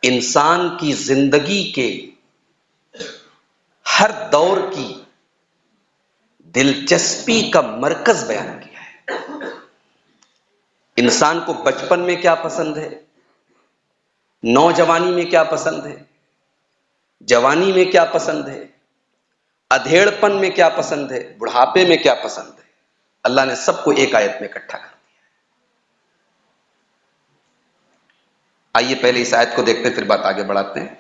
انسان کی زندگی کے ہر دور کی دلچسپی کا مرکز بیان کیا ہے۔ انسان کو بچپن میں کیا پسند ہے، نوجوانی میں کیا پسند ہے، جوانی میں کیا پسند ہے، ادھیڑ پن میں کیا پسند ہے، بڑھاپے میں کیا پسند ہے، اللہ نے سب کو ایک آیت میں اکٹھا کر دیا۔ آئیے پہلے اس آیت کو دیکھتے پھر بات آگے بڑھاتے ہیں۔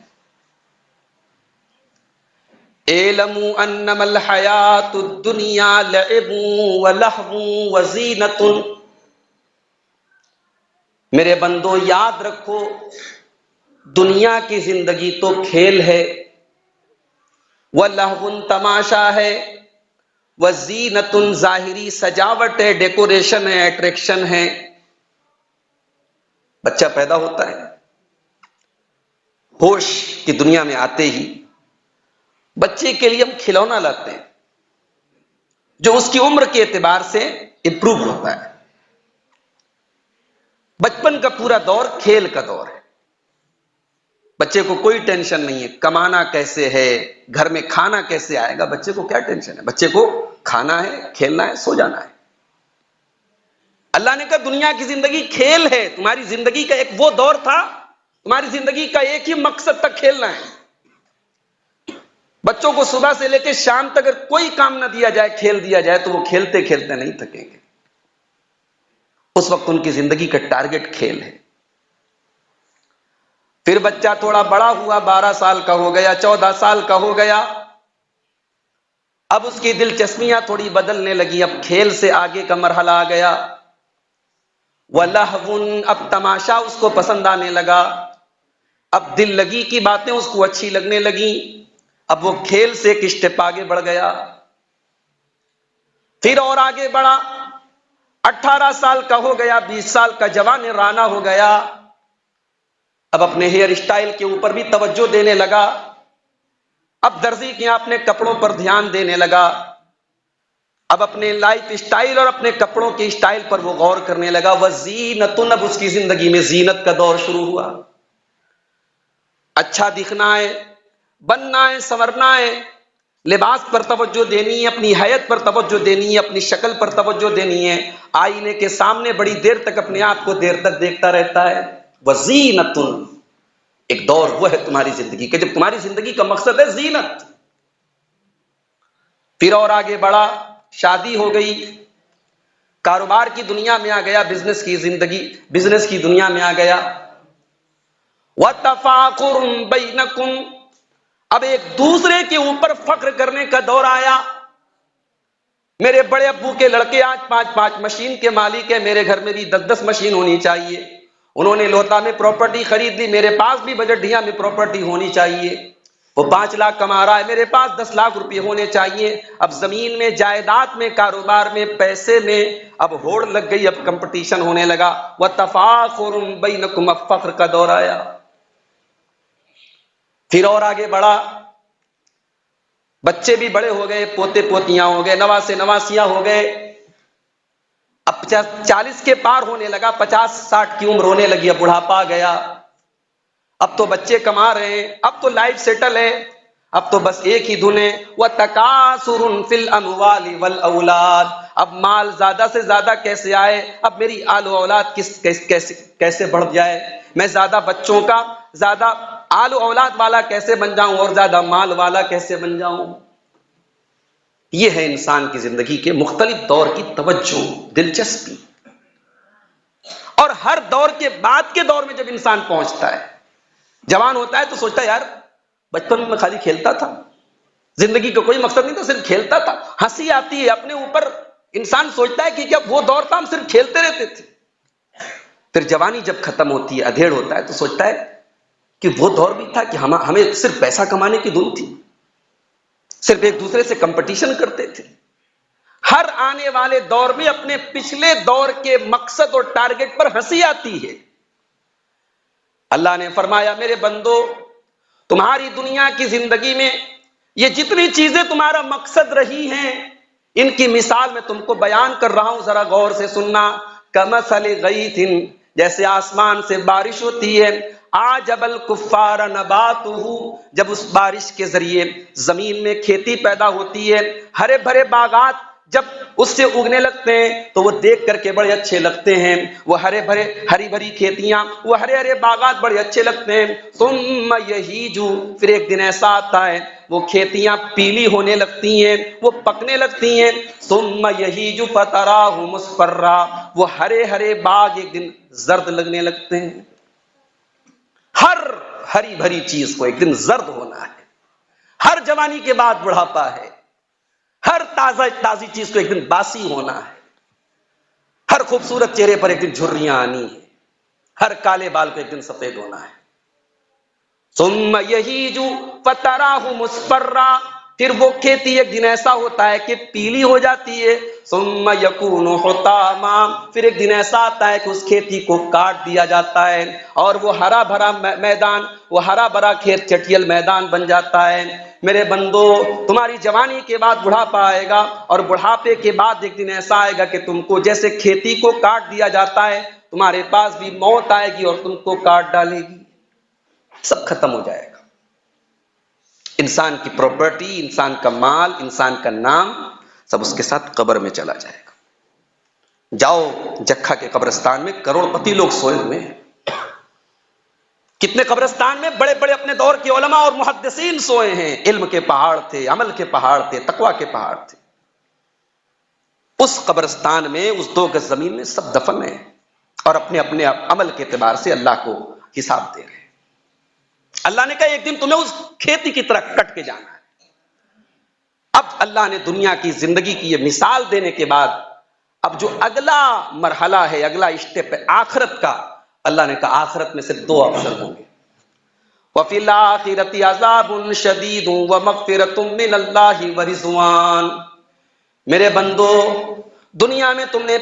اعلموا انما الحیات الدنیا لعب ولہو وزینۃ، میرے بندو یاد رکھو دنیا کی زندگی تو کھیل ہے، ولہو تماشا ہے، وزینۃ ظاہری سجاوٹ ہے، ڈیکوریشن ہے، اٹریکشن ہے۔ بچہ پیدا ہوتا ہے، ہوش کی دنیا میں آتے ہی بچے کے لیے ہم کھلونا لاتے ہیں جو اس کی عمر کے اعتبار سے امپروو ہوتا ہے۔ بچپن کا پورا دور کھیل کا دور ہے، بچے کو کوئی ٹینشن نہیں ہے کمانا کیسے ہے، گھر میں کھانا کیسے آئے گا، بچے کو کیا ٹینشن ہے، بچے کو کھانا ہے، کھیلنا ہے، سو جانا ہے۔ اللہ نے کہا دنیا کی زندگی کھیل ہے، تمہاری زندگی کا ایک وہ دور تھا، تمہاری زندگی کا ایک ہی مقصد تک کھیلنا ہے۔ بچوں کو صبح سے لے کے شام تک اگر کوئی کام نہ دیا جائے، کھیل دیا جائے، تو وہ کھیلتے کھیلتے نہیں تھکیں گے۔ اس وقت ان کی زندگی کا ٹارگٹ کھیل ہے۔ پھر بچہ تھوڑا بڑا ہوا، 12 سال کا ہو گیا، 14 سال کا ہو گیا، اب اس کی دلچسپیاں تھوڑی بدلنے لگی، اب کھیل سے آگے کا مرحلہ آ گیا۔ وَلَهْوٌ، اب تماشا اس کو پسند آنے لگا، اب دل لگی کی باتیں اس کو اچھی لگنے لگی، اب وہ کھیل سے ایک اسٹیپ آگے بڑھ گیا۔ پھر اور آگے بڑھا، 18 سال کا ہو گیا، 20 سال کا جوان رانا ہو گیا، اب اپنے ہیئر اسٹائل کے اوپر بھی توجہ دینے لگا، اب درزی کے اپنے کپڑوں پر دھیان دینے لگا، اب اپنے لائف اسٹائل اور اپنے کپڑوں کے اسٹائل پر وہ غور کرنے لگا۔ وزینۃ، اب اس کی زندگی میں زینت کا دور شروع ہوا، اچھا دکھنا ہے، بننا ہے، سنورنا ہے، لباس پر توجہ دینی ہے، اپنی حیت پر توجہ دینی ہے، اپنی شکل پر توجہ دینی ہے، آئینے کے سامنے بڑی دیر تک اپنے آپ کو دیر تک دیکھتا رہتا ہے۔ وزینۃ، ایک دور وہ ہے تمہاری زندگی کا جب تمہاری زندگی کا مقصد ہے زینت۔ پھر اور آگے بڑھا، شادی ہو گئی، کاروبار کی دنیا میں آ گیا، بزنس کی دنیا میں آ گیا۔ وَتَفَاخُرٌ بَيْنَكُمْ، اب ایک دوسرے کے اوپر فخر کرنے کا دور آیا۔ میرے بڑے ابو کے لڑکے آج 5 مشین کے مالک ہیں، میرے گھر میں بھی 10 مشین ہونی چاہیے۔ انہوں نے لوتا میں پراپرٹی خرید لی، میرے پاس بھی بجٹیا میں پراپرٹی ہونی چاہیے۔ وہ 5 لاکھ کما رہا ہے، میرے پاس 10 لاکھ روپے ہونے چاہیے۔ اب زمین میں، جائیداد میں، کاروبار میں، پیسے میں اب ہوڑ لگ گئی، اب کمپٹیشن ہونے لگا۔ وَتَفَاخُرٌ بَيْنَكُمْ، اب فخر کا دور آیا۔ پھر اور آگے بڑھا، بچے بھی بڑے ہو گئے، پوتے پوتیاں ہو گئے، نواسے نواسیاں ہو گئے، اب 40 کے پار ہونے لگا، 50-60 کی عمر ہونے لگی، اب بڑھاپا آ گیا۔ اب تو بچے کما رہے ہیں، اب تو لائف سیٹل ہے، اب تو بس ایک ہی دھن ہے، وَتَكَاثُرٌ فِي الْأَمْوَالِ وَالْأَوْلَادِ، اب مال زیادہ سے زیادہ کیسے آئے، اب میری آل و اولاد کیسے بڑھ جائے، میں زیادہ بچوں کا، زیادہ آل و اولاد والا کیسے بن جاؤں اور زیادہ مال والا کیسے بن جاؤں۔ یہ ہے انسان کی زندگی کے مختلف دور کی توجہ، دلچسپی۔ اور ہر دور کے بعد کے دور میں جب انسان پہنچتا ہے، جوان ہوتا ہے تو سوچتا ہے یار بچپن میں خالی کھیلتا تھا، زندگی کا کوئی مقصد نہیں تھا، صرف کھیلتا تھا، ہنسی آتی ہے اپنے اوپر، انسان سوچتا ہے کہ کیا وہ دور تھا ہم صرف کھیلتے رہتے تھے۔ پھر جوانی جب ختم ہوتی ہے، ادھیڑ ہوتا ہے تو سوچتا ہے کہ وہ دور بھی تھا کہ ہمیں صرف پیسہ کمانے کی دھن تھی، صرف ایک دوسرے سے کمپٹیشن کرتے تھے۔ ہر آنے والے دور میں اپنے پچھلے دور کے مقصد اور ٹارگٹ پر ہنسی آتی ہے۔ اللہ نے فرمایا میرے بندو، تمہاری دنیا کی زندگی میں یہ جتنی چیزیں تمہارا مقصد رہی ہیں، ان کی مثال میں تم کو بیان کر رہا ہوں، ذرا غور سے سننا۔ کمثل غیث، جیسے آسمان سے بارش ہوتی ہے، آجب الکفار نباتہ، جب اس بارش کے ذریعے زمین میں کھیتی پیدا ہوتی ہے، ہرے بھرے باغات جب اس سے اگنے لگتے ہیں تو وہ دیکھ کر کے بڑے اچھے لگتے ہیں، وہ ہرے بھرے ہری بھری کھیتیاں، وہ ہرے ہرے باغات بڑے اچھے لگتے ہیں۔ ثم یہیج، پھر ایک دن ایسا آتا ہے وہ کھیتیاں پیلی ہونے لگتی ہیں، وہ پکنے لگتی ہیں۔ ثم یہیج فتراہ مصفرا، وہ ہرے ہرے باغ ایک دن زرد لگنے لگتے ہیں۔ ہر ہری بھری چیز کو ایک دن زرد ہونا ہے، ہر جوانی کے بعد بڑھاپا ہے، ہر تازی چیز کو ایک دن باسی ہونا ہے، ہر خوبصورت چہرے پر ایک دن جھریاں آنی ہے، ہر کالے بال کو ایک دن سفید ہونا ہے۔ ثم یہیج فتراہ مصفرا، پھر وہ کھیتی ایک دن ایسا ہوتا ہے کہ پیلی ہو جاتی ہے۔ ثم یکون حطاما، پھر ایک دن ایسا آتا ہے کہ اس کھیتی کو کاٹ دیا جاتا ہے اور وہ ہرا بھرا میدان، وہ ہرا بھرا کھیت چٹیل میدان بن جاتا ہے۔ میرے بندو، تمہاری جوانی کے بعد بڑھاپا آئے گا، اور بڑھاپے کے بعد ایک دن ایسا آئے گا کہ تم کو جیسے کھیتی کو کاٹ دیا جاتا ہے، تمہارے پاس بھی موت آئے گی اور تم کو کاٹ ڈالے گی، سب ختم ہو جائے گا۔ انسان کی پراپرٹی، انسان کا مال، انسان کا نام، سب اس کے ساتھ قبر میں چلا جائے گا۔ جاؤ جکھا کے قبرستان میں کروڑ پتی لوگ سوئے ہوئے ہیں، کتنے قبرستان میں بڑے بڑے اپنے دور کے علماء اور محدثین سوئے ہیں، علم کے پہاڑ تھے، عمل کے پہاڑ تھے، تقوی کے پہاڑ تھے۔ اس قبرستان میں، اس 2 گز زمین میں سب دفن ہیں اور اپنے اپنے عمل کے اعتبار سے اللہ کو حساب دے رہے ہیں۔ اللہ نے کہا ایک دن تمہیں اس کھیتی کی طرح کٹ کے جانا ہے۔ اب اللہ نے دنیا کی زندگی کی یہ مثال دینے کے بعد اب جو اگلا مرحلہ ہے، اگلا اسٹیپ ہے آخرت کا، اللہ نے کہا آخرت میں صرف 2 آپشن ہوں گے۔ وَفِي الْآخِرَةِ عَذَابٌ شَدِيدٌ وَمَغْفِرَةٌ مِّنَ اللَّهِ وَرِضْوَانٌ۔ میرے بندو، دنیا میں تم نے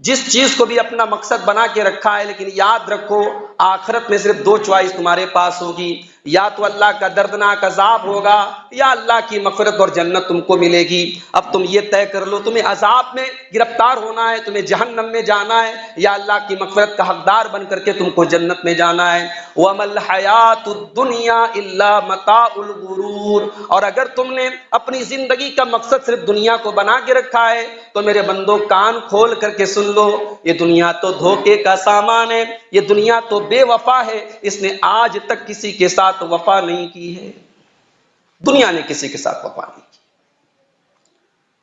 جس چیز کو بھی اپنا مقصد بنا کے رکھا ہے، لیکن یاد رکھو آخرت میں صرف 2 چوائس تمہارے پاس ہوگی، یا تو اللہ کا دردناک عذاب ہوگا یا اللہ کی مغفرت اور جنت تم کو ملے گی۔ اب تم یہ طے کر لو، تمہیں عذاب میں گرفتار ہونا ہے، تمہیں جہنم میں جانا ہے، یا اللہ کی مغفرت کا حقدار بن کر کے تم کو جنت میں جانا ہے۔ وَمَا الْحَيَاةُ الدُّنْيَا إِلَّا مَتَاعُ الْغُرُورِ، اور اگر تم نے اپنی زندگی کا مقصد صرف دنیا کو بنا کے رکھا ہے تو میرے بندو کان کھول کر کے سن لو، یہ دنیا تو دھوکے کا سامان ہے، یہ دنیا تو بے وفا ہے، اس نے آج تک کسی کے ساتھ وفا نہیں کی ہے، دنیا نے کسی کے ساتھ وفا نہیں کی۔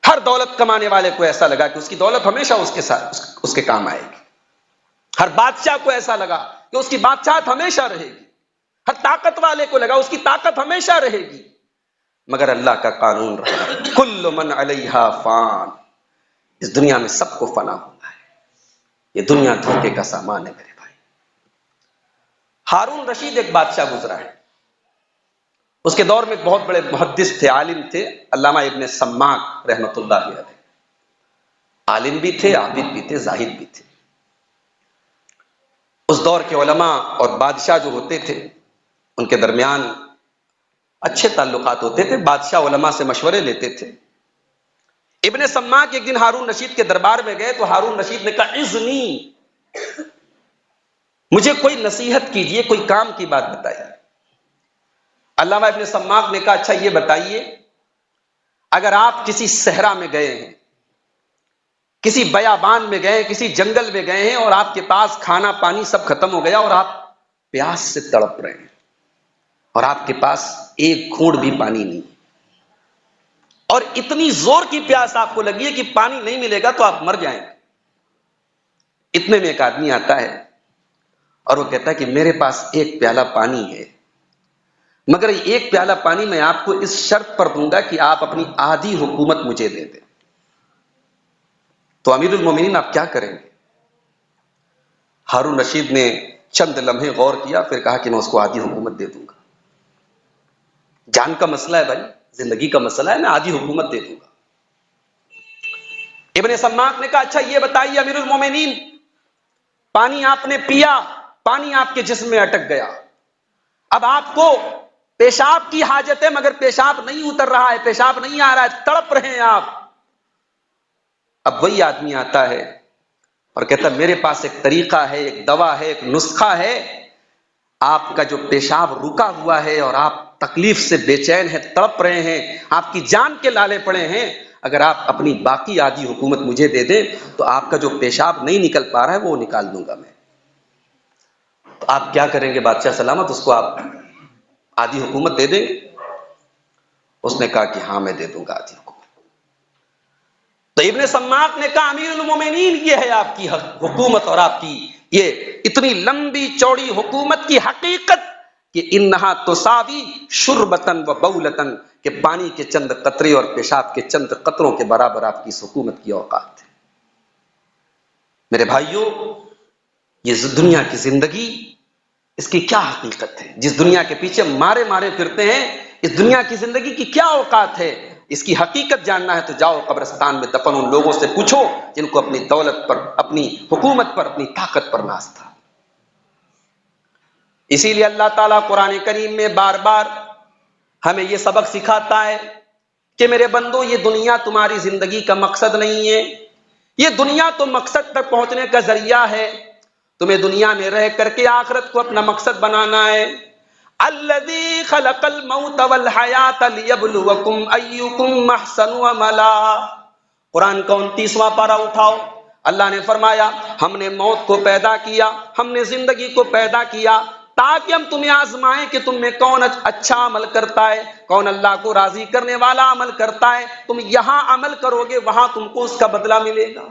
ہر دولت کمانے والے کو ایسا لگا کہ اس کی دولت ہمیشہ اس کے ساتھ اس کے کام آئے گی، ہر بادشاہ کو ایسا لگا کہ اس کی بادشاہت ہمیشہ رہے گی، ہر طاقت والے کو لگا اس کی طاقت ہمیشہ رہے گی، مگر اللہ کا قانون رہا کل من علیہا فان، اس دنیا میں سب کو فنا ہونا ہے، یہ دنیا دھوکے کا سامان ہے میرے بھائی۔ ہارون رشید ایک بادشاہ گزرا ہے، اس کے دور میں ایک بہت بڑے محدث تھے، عالم تھے، علامہ ابن سماک رحمۃ اللہ علیہ، عالم بھی تھے، عابد بھی تھے، زاہد بھی تھے۔ اس دور کے علماء اور بادشاہ جو ہوتے تھے ان کے درمیان اچھے تعلقات ہوتے تھے، بادشاہ علماء سے مشورے لیتے تھے۔ ابن سماک ایک دن ہارون رشید کے دربار میں گئے تو ہارون رشید نے کہا اذنی، مجھے کوئی نصیحت کیجئے، کوئی کام کی بات بتائیے۔ علامہ ابن سماک نے کہا اچھا یہ بتائیے، اگر آپ کسی صحرا میں گئے ہیں، کسی بیابان میں گئے، کسی جنگل میں گئے ہیں اور آپ کے پاس کھانا پانی سب ختم ہو گیا اور آپ پیاس سے تڑپ رہے ہیں اور آپ کے پاس ایک گھونٹ بھی پانی نہیں، اور اتنی زور کی پیاس آپ کو لگی ہے کہ پانی نہیں ملے گا تو آپ مر جائیں گے۔ اتنے میں ایک آدمی آتا ہے اور وہ کہتا ہے کہ میرے پاس ایک پیالہ پانی ہے، مگر ایک پیالہ پانی میں آپ کو اس شرط پر دوں گا کہ آپ اپنی آدھی حکومت مجھے دے دیں۔ تو امیر المومنین آپ کیا کریں گے؟ ہارون رشید نے چند لمحے غور کیا، پھر کہا کہ میں اس کو آدھی حکومت دے دوں گا، جان کا مسئلہ ہے بھائی، زندگی کا مسئلہ ہے، میں آدھی حکومت دے دوں گا۔ ابن سماک نے کہا اچھا یہ بتائیے امیر المومنین، پانی آپ نے پیا، پانی آپ کے جسم میں اٹک گیا، اب آپ کو پیشاب کی حاجت ہے مگر پیشاب نہیں اتر رہا ہے، پیشاب نہیں آ رہا ہے، تڑپ رہے ہیں آپ۔ اب وہی آدمی آتا ہے اور کہتا ہے میرے پاس ایک طریقہ ہے، ایک دوا ہے، ایک نسخہ ہے، آپ کا جو پیشاب رکا ہوا ہے اور آپ تکلیف سے بے چین ہیں، تڑپ رہے ہیں، آپ کی جان کے لالے پڑے ہیں، اگر آپ اپنی باقی آدھی حکومت مجھے دے دیں تو آپ کا جو پیشاب نہیں نکل پا رہا ہے وہ نکال دوں گا میں۔ تو آپ کیا کریں گے بادشاہ سلامت؟ اس کو آپ آدھی حکومت دے دیں گے؟ اس نے کہا کہ ہاں میں دے دوں گا آدھی حکومت۔ تو ابن سماک نے کہا امیر المومنین یہ ہے آپ کی حکومت اور آپ کی یہ اتنی لمبی چوڑی حکومت کی حقیقت کہ انہا تساوی شربتن و بولتن، کہ پانی کے چند قطرے اور پیشاب کے چند قطروں کے برابر آپ کی اس حکومت کی اوقات ہے۔ میرے بھائیوں، یہ دنیا کی زندگی، اس کی کیا حقیقت ہے؟ جس دنیا کے پیچھے مارے مارے پھرتے ہیں، اس دنیا کی زندگی کی کیا اوقات ہے؟ اس کی حقیقت جاننا ہے تو جاؤ قبرستان میں دفن ان لوگوں سے پوچھو جن کو اپنی دولت پر، اپنی حکومت پر، اپنی طاقت پر ناز تھا۔ اسی لیے اللہ تعالیٰ قرآن کریم میں بار بار ہمیں یہ سبق سکھاتا ہے کہ میرے بندو، یہ دنیا تمہاری زندگی کا مقصد نہیں ہے، یہ دنیا تو مقصد تک پہنچنے کا ذریعہ ہے، تمہیں دنیا میں رہ کر کے آخرت کو اپنا مقصد بنانا ہے۔ الذی خلق الموت والحیات لیبلوکم ایکم احسن عملا، قرآن کا 29واں پارہ اٹھاؤ، اللہ نے فرمایا ہم نے موت کو پیدا کیا، ہم نے زندگی کو پیدا کیا تاکہ ہم تمہیں آزمائیں کہ تم میں کون اچھا عمل کرتا ہے، کون اللہ کو راضی کرنے والا عمل کرتا ہے۔ تم یہاں عمل کرو گے، وہاں تم کو اس کا بدلہ ملے گا۔